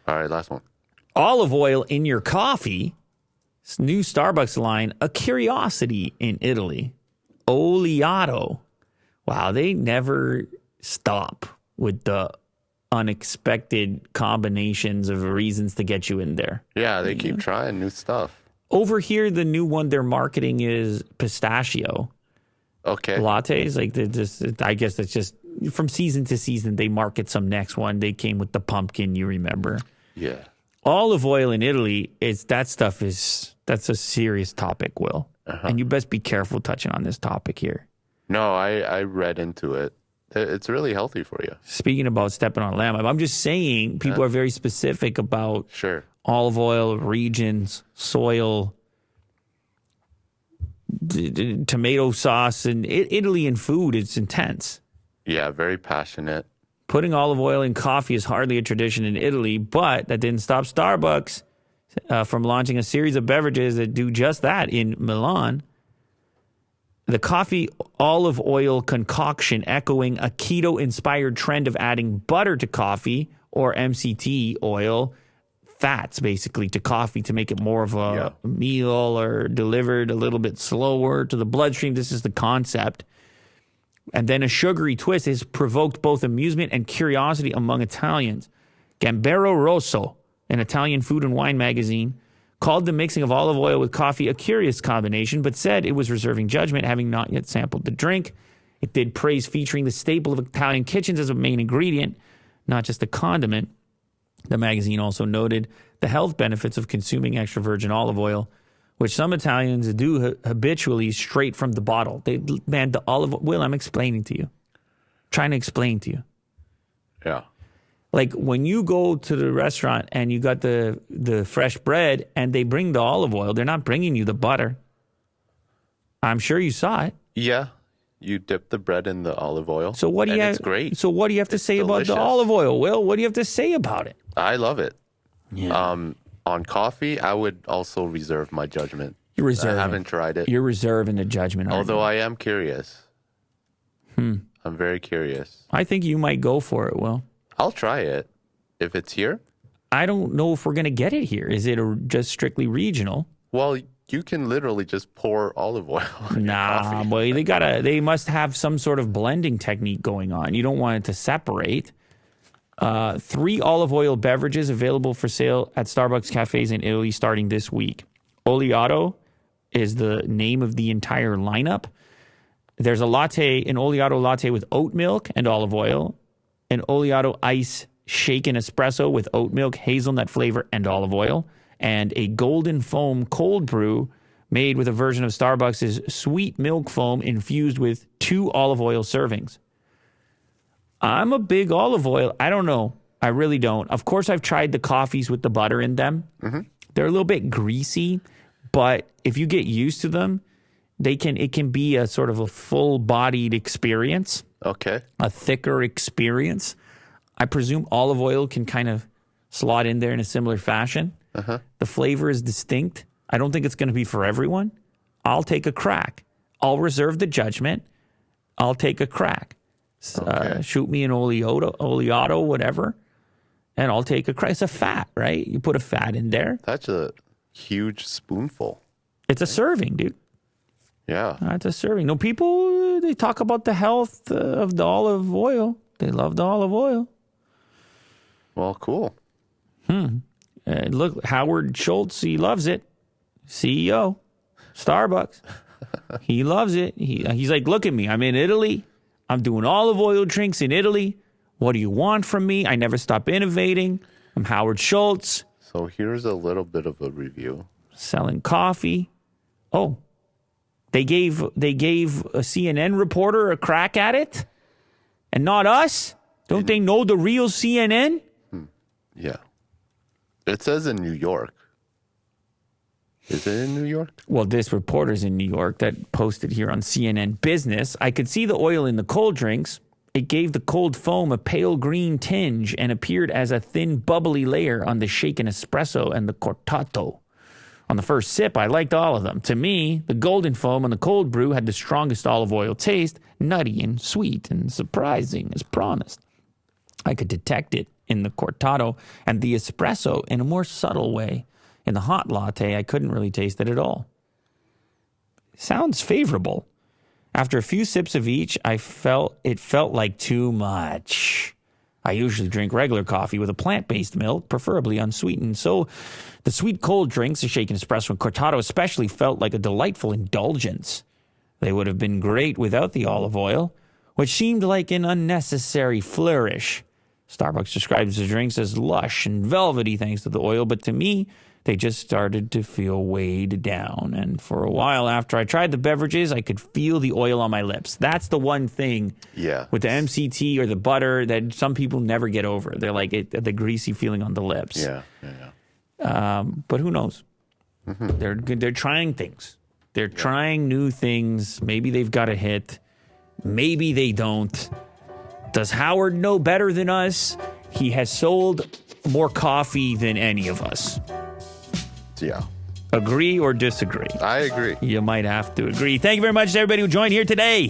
All right, last one. Olive oil in your coffee. This new Starbucks line, a curiosity in Italy. Oleato. Wow, they never stop with the unexpected combinations of reasons to get you in there. Yeah, they keep trying new stuff. Over here, the new one they're marketing is pistachio. Okay. Lattes. I guess it's just from season to season, they market some next one. They came with the pumpkin, you remember. Yeah. Olive oil in Italy, that's a serious topic, Will. And you best be careful touching on this topic here. No, I read into it. It's really healthy for you. Speaking about stepping on lamb, I'm just saying people are very specific about olive oil, regions, soil, tomato sauce, and Italy and food. It's intense. Yeah, very passionate. Putting olive oil in coffee is hardly a tradition in Italy, but that didn't stop Starbucks from launching a series of beverages that do just that in Milan. The coffee olive oil concoction echoing a keto-inspired trend of adding butter to coffee or MCT oil, fats basically, to coffee to make it more of a meal or delivered a little bit slower to the bloodstream. This is the concept. And then a sugary twist has provoked both amusement and curiosity among Italians. Gambero Rosso, an Italian food and wine magazine, called the mixing of olive oil with coffee a curious combination, but said it was reserving judgment, having not yet sampled the drink. It did praise featuring the staple of Italian kitchens as a main ingredient, not just a condiment. The magazine also noted the health benefits of consuming extra virgin olive oil, which some Italians do habitually straight from the bottle. The olive oil, Will, I'm explaining to you. Trying to explain to you. Yeah. Like when you go to the restaurant and you got the fresh bread and they bring the olive oil, they're not bringing you the butter. I'm sure you saw it. Yeah. You dip the bread in the olive oil. So what do you have? It's great. So what do you have to say delicious. about the olive oil, Will? What do you have to say about it? I love it. Yeah. On coffee, I would also reserve my judgment. You're reserving. I haven't tried it. You're reserving the judgment. Although I am curious. I'm very curious. I think you might go for it, Will. I'll try it if it's here. I don't know if we're going to get it here. Is it just strictly regional? Well, you can literally just pour olive oil on your coffee. Boy, they must have some sort of blending technique going on. You don't want it to separate. 3 olive oil beverages available for sale at Starbucks cafes in Italy starting this week. Oleato is the name of the entire lineup. There's an Oleato latte with oat milk and olive oil, an Oleato ice shaken espresso with oat milk, hazelnut flavor, and olive oil, and a golden foam cold brew made with a version of Starbucks' sweet milk foam infused with 2 olive oil servings. I'm a big olive oil. I don't know. I really don't. Of course, I've tried the coffees with the butter in them. Mm-hmm. They're a little bit greasy, but if you get used to them, it can be a sort of a full-bodied experience. Okay. A thicker experience. I presume olive oil can kind of slot in there in a similar fashion. Uh-huh. The flavor is distinct. I don't think it's going to be for everyone. I'll take a crack. I'll reserve the judgment. I'll take a crack. Okay. Shoot me an Oleato, whatever, and I'll take a crack. It's a fat, right? You put a fat in there. That's a huge spoonful. It's a serving, dude. Yeah. It's a serving. No, people, they talk about the health of the olive oil. They love the olive oil. Well, cool. Look, Howard Schultz, he loves it. CEO, Starbucks. He loves it. He's like, look at me. I'm in Italy. I'm doing olive oil drinks in Italy. What do you want from me? I never stop innovating. I'm Howard Schultz. So here's a little bit of a review. Selling coffee. Oh, they gave a CNN reporter a crack at it, and not us. Don't they know the real CNN? Yeah. It says in New York. Is it in New York? Well, this reporter's in New York that posted here on CNN Business. I could see the oil in the cold drinks. It gave the cold foam a pale green tinge and appeared as a thin, bubbly layer on the shaken espresso and the cortato. On the first sip, I liked all of them. To me, the golden foam on the cold brew had the strongest olive oil taste, nutty and sweet and surprising as promised. I could detect it in the cortado, and the espresso in a more subtle way. In the hot latte, I couldn't really taste it at all. Sounds favorable. After a few sips of each, it felt like too much. I usually drink regular coffee with a plant-based milk, preferably unsweetened. So the sweet cold drinks, a shaken espresso and cortado especially, felt like a delightful indulgence. They would have been great without the olive oil, which seemed like an unnecessary flourish. Starbucks describes the drinks as lush and velvety thanks to the oil, but to me, they just started to feel weighed down. And for a while after I tried the beverages, I could feel the oil on my lips. That's the one thing with the MCT or the butter that some people never get over. They're like the greasy feeling on the lips. But who knows? They're trying things. They're trying new things. Maybe they've got a hit. Maybe they don't. Does Howard know better than us? He has sold more coffee than any of us. Yeah. Agree or disagree? I agree. You might have to agree. Thank you very much to everybody who joined here today.